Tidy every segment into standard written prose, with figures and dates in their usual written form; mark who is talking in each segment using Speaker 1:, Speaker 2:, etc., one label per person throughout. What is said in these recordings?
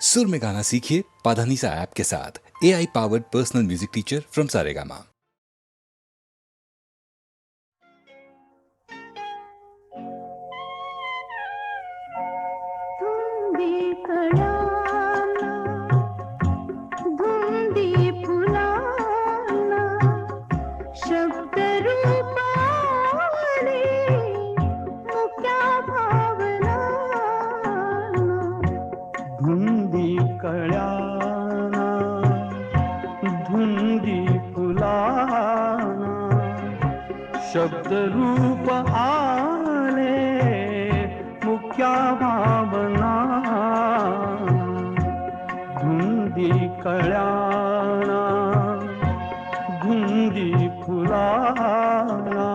Speaker 1: सुर में गाना सीखिए पाधानीसा ऐप के साथ। AI powered personal music teacher from Saregama.
Speaker 2: धुंदी कळ्याना धुंदी फुलाना शब्द रूप आले मुक्या भावना धुंदी कळ्याना धुंदी फुलाना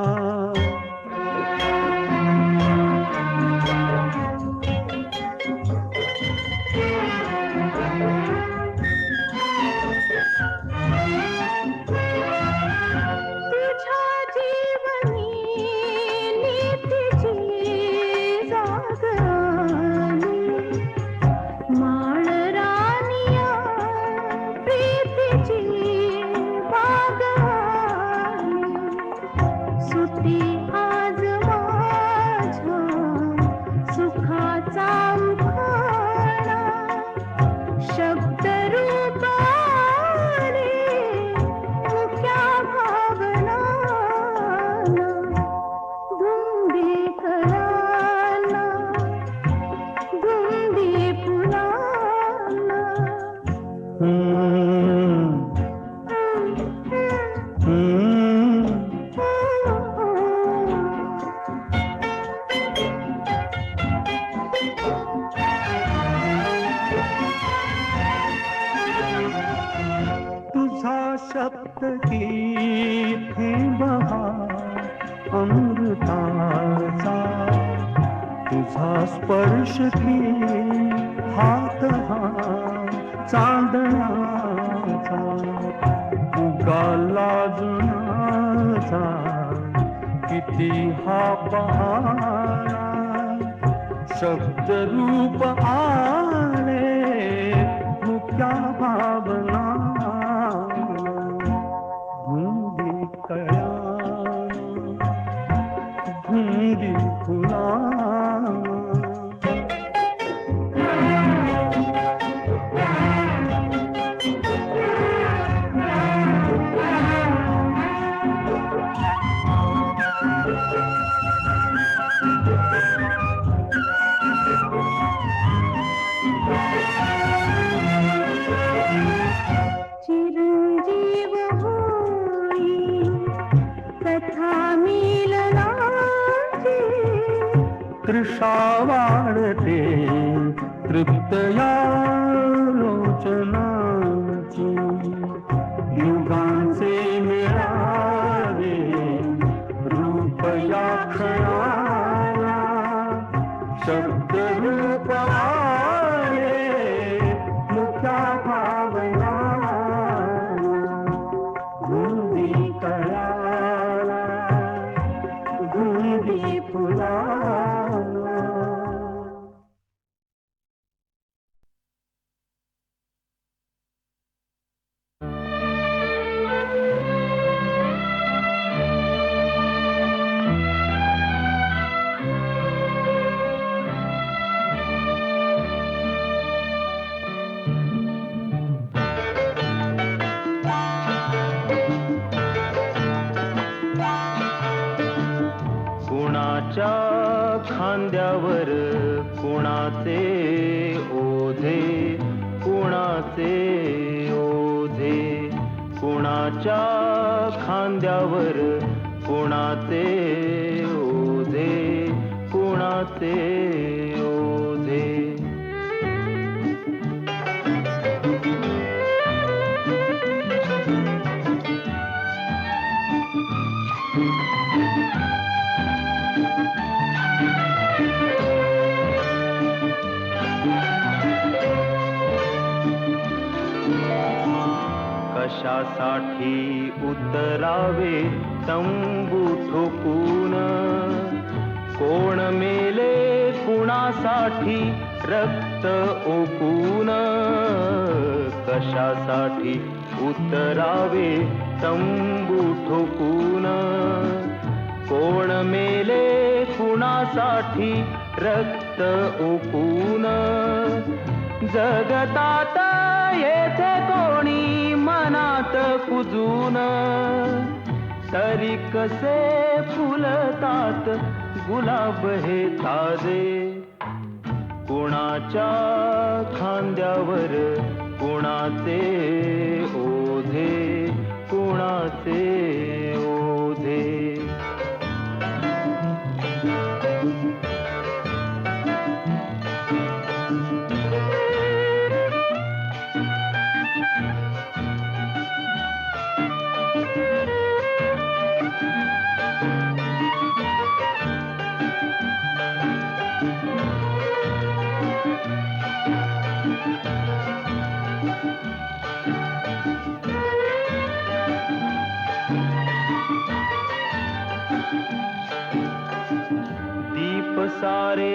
Speaker 2: अमृताचा तुझा स्पर्श की हात हा चांदण्याचा उगाला जुनाचा किती हा पहारा शब्द रूप आले मुक्या भावना धुंदी कळ्याना धुंदी फुलाना तृषा वाढते तृप्तया लोचनाची युगांचे मिळावे रूप या क्षणाला शब्द रूप आले मुक्या भावना धुंदी कळ्याला धुंदी फुलाना खांद्यावर कुणाचे ओझे कुणाचे ओझे कुणाच्या खांद्यावर कुणाचे ओझे कुणाचे ओझे कशासाठी उतरावे तंबू ठोकून कोण मेले कुणासाठी रक्त ओकून कशासाठी उतरावे तंबू ठोकून. कोण मेले कुणासाठी रक्त ओकून. जगतात येथे कोणी मनात कुजून. तरी कसे फुलतात गुलाब हे ताजे. कुणाच्या खांद्यावर कुणाचे ओझे, कुणाचे ओझे. दीप सारे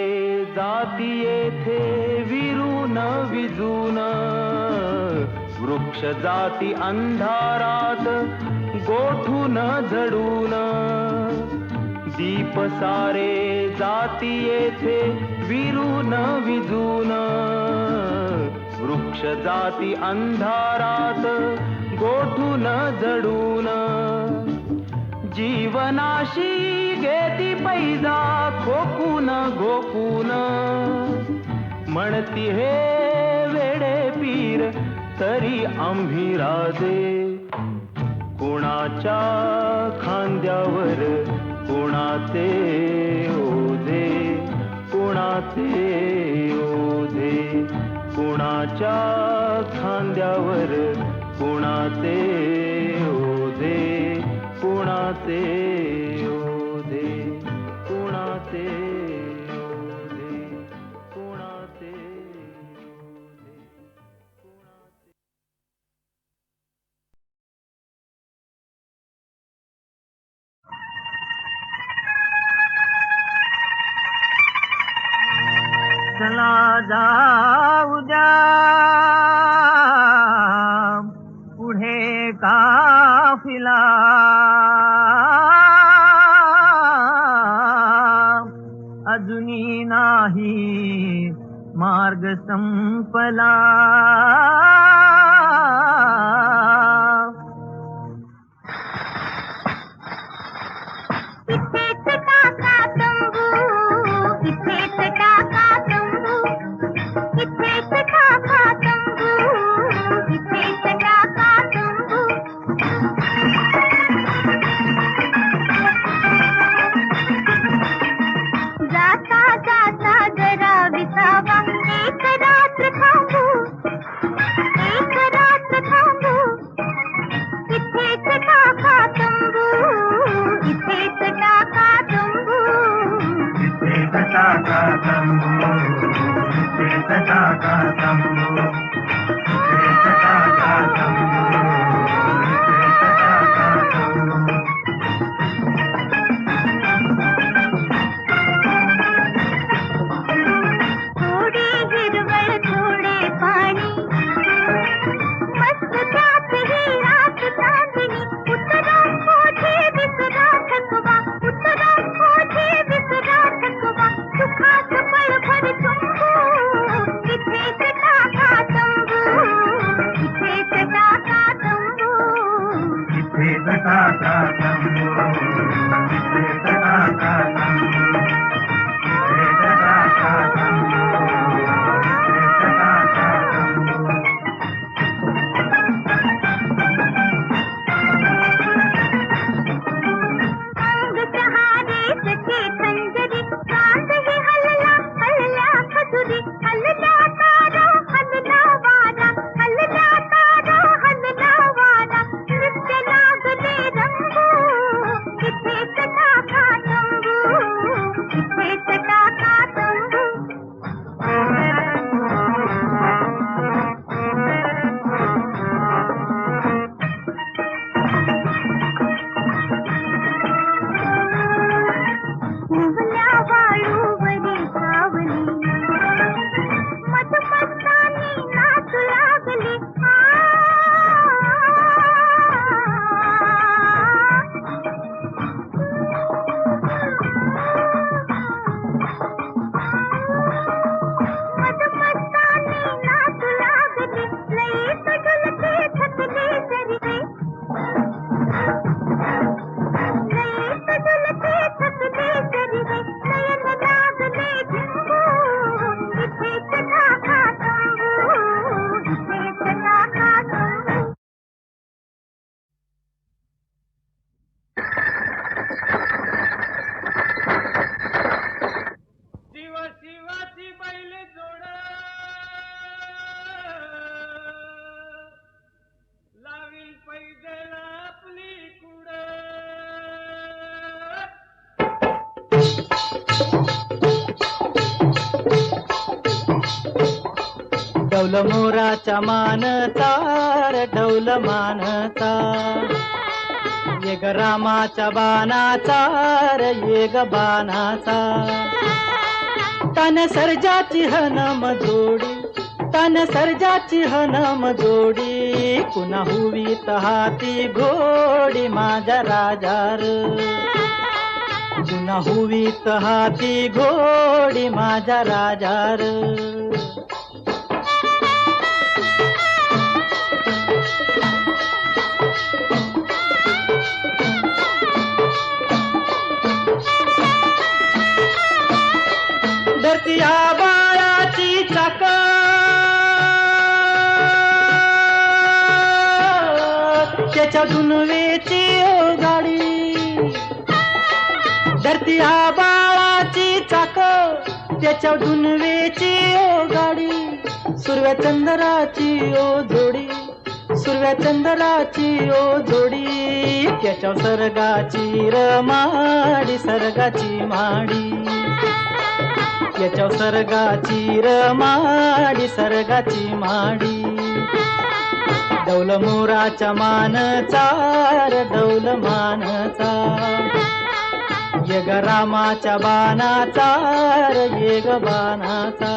Speaker 2: जाती येथे विरून विजून. वृक्ष जाती अंधारात गोठून झडून. दीप सारे जाती येथे विरून विजून. वृक्ष जाती अंधारात गोठून झडून. जीवनाशी घेती पैजा खोकून घोकून. म्हणती हे वेडे पीर तरी आम्ही राजे. कुणाच्या खांद्यावर कुणाचे ओझे, कुणाचे ओझे. कुणाच्या खांद्यावर कुणाचे ओझे, कुणाचे ओझे, कुणाचे ओझे, कुणाचे ओझे, कुणाचे.
Speaker 3: चला जाऊ द्या पुढे काफिला. अजूनी नाही मार्ग संपला.
Speaker 4: इथेच टाका तंबू, इथेच टाका तंबू, इथेच टाका तंबू, इथेच टाका तंबू. जाता जाता जरा विसावा एक रात्र थांबू, एक रात्र थांबू. इथेच टाका तंबू, इथेच टाका तंबू.
Speaker 3: इथेच टाका तंबू, इथेच टाका तंबू, इथेच टाका तंबू, इथेच टाका तंबू.
Speaker 4: थोडी हिरवळ थोडे पाणी, मस्त त्यात ही रात चांदणी. उतरा कोठे विसरा थकवा, उतरा कोठे विसरा थकवा. सुखात पळभर चुंबू, इथेच टाका तंबू, इथेच टाका तंबू.
Speaker 3: इथेच टाका तंबू, इथेच टाका तंबू, इथेच टाका तंबू, इथेच टाका तंबू.
Speaker 4: अंग चहारे सखे खंजरी, चांद ही हलला हलल्या खजुरी. हलला तारा हलला वारा, हलला तारा हलला वारा. नृत्य लागले रंगू,
Speaker 2: डौल मोराच्या मानचा रे डौल मानचा ये ग रामाच्या बाणाचा रे ये ग बाणाचा तन सर्जाची हनम जोडी तन सर्जाची हनम जोडी पुन्हा हुवीत हाती घोडी माझ्या राजार पुन्हा हुवीत हाती घोडी माझ्या राजार धरती आबाळाची चाक त्याच्या दुनवेची गाडी धरती आबाळाची चाक त्याच्या दुनवेची गाडी सुरव्या चंद्राची ओ जोडी सुरव्या चंद्राची ओ जोडी त्याच्या सर्गाची रमाडी सर्गाची माडी याच्या सर्गाची रमाडी सर्गाची माडी डौल मोराच्या मानचा रे डौल मानचा ये ग रामाच्या बाणाचा रे ये ग बाणाचा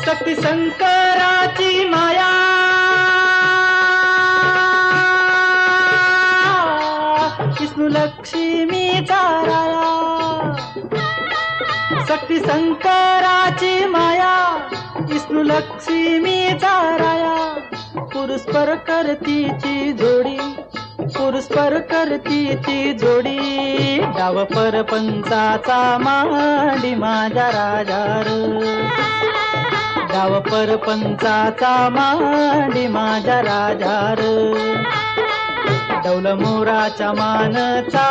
Speaker 2: शक्ती शंकराची माया विष्णू लक्ष्मीचा राया शक्ती शंकराची माया विष्णू लक्ष्मीचा राया पुरुषपर करतीची जोडी पुरुषपर करतीची जोडी डाव परपंचाचा मांडी माझ्या राजार डाव परपंचाचा मांडी माझ्या राजार डौल मोराच्या मानचा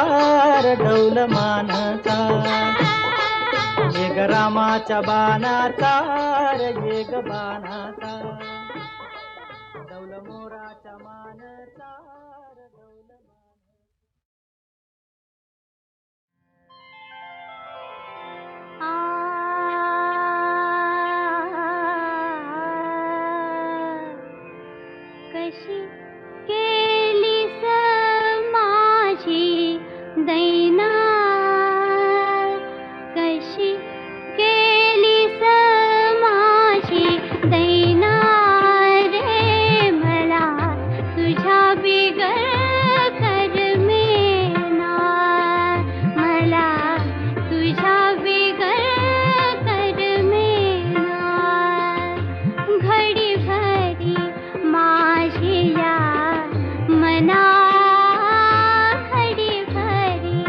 Speaker 2: रे डौल मानचा ये ग रामाच्या बाणाचा रे ये ग बाणाचा डौल मोराच्या मानचा रे डौल
Speaker 4: कशी केलीस माझी दैना कशी केलीस माझी दैना रे मला तुझ्या बिगर करमेना मला तुझ्या बिगर करमेना घडी भरी माझी या मना घडी भरी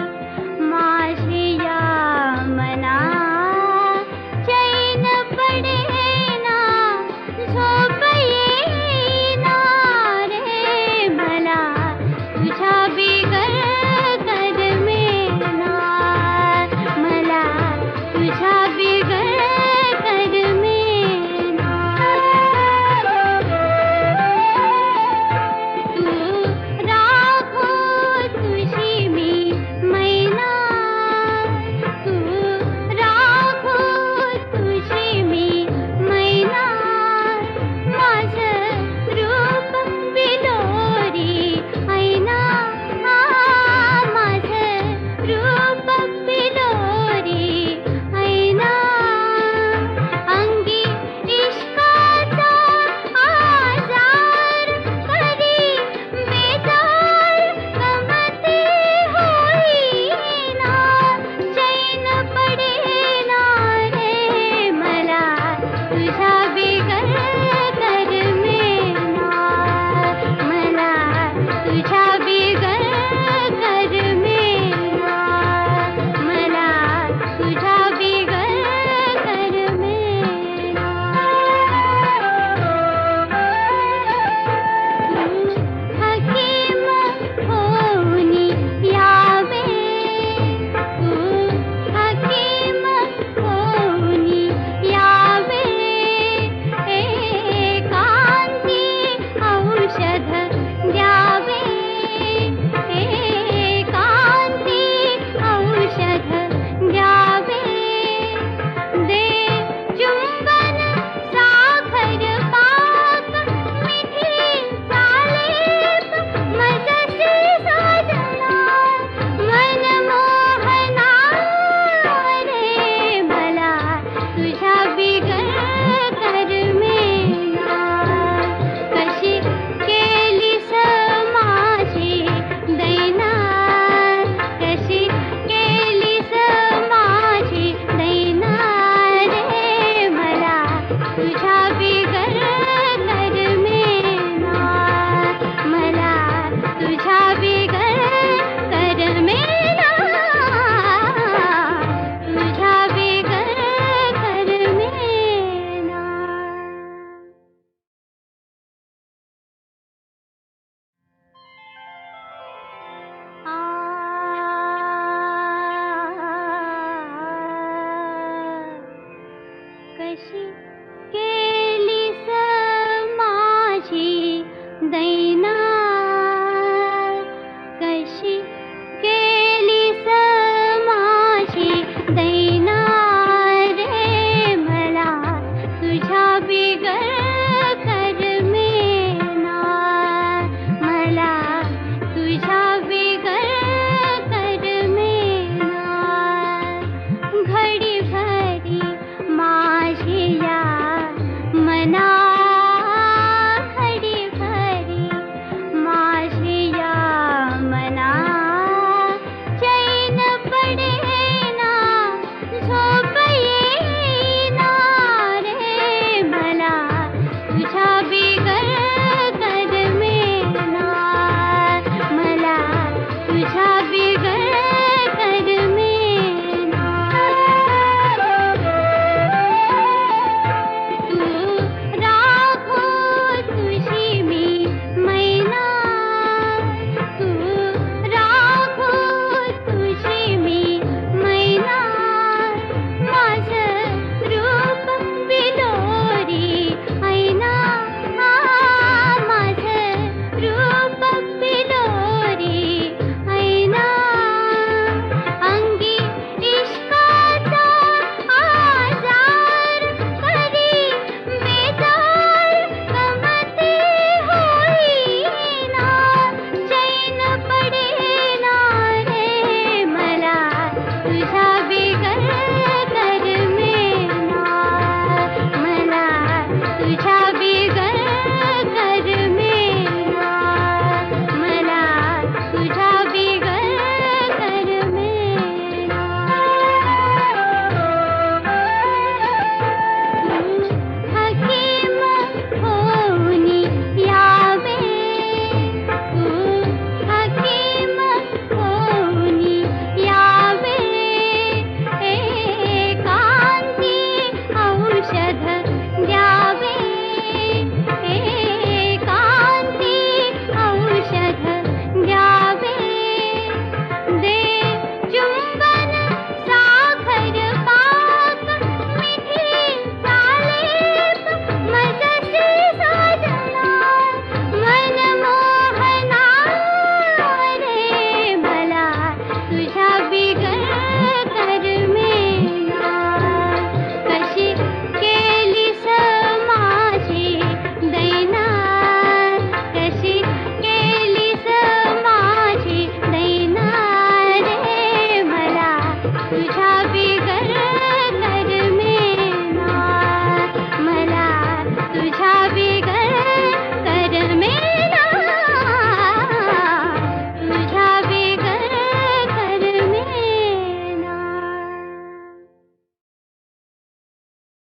Speaker 4: दैना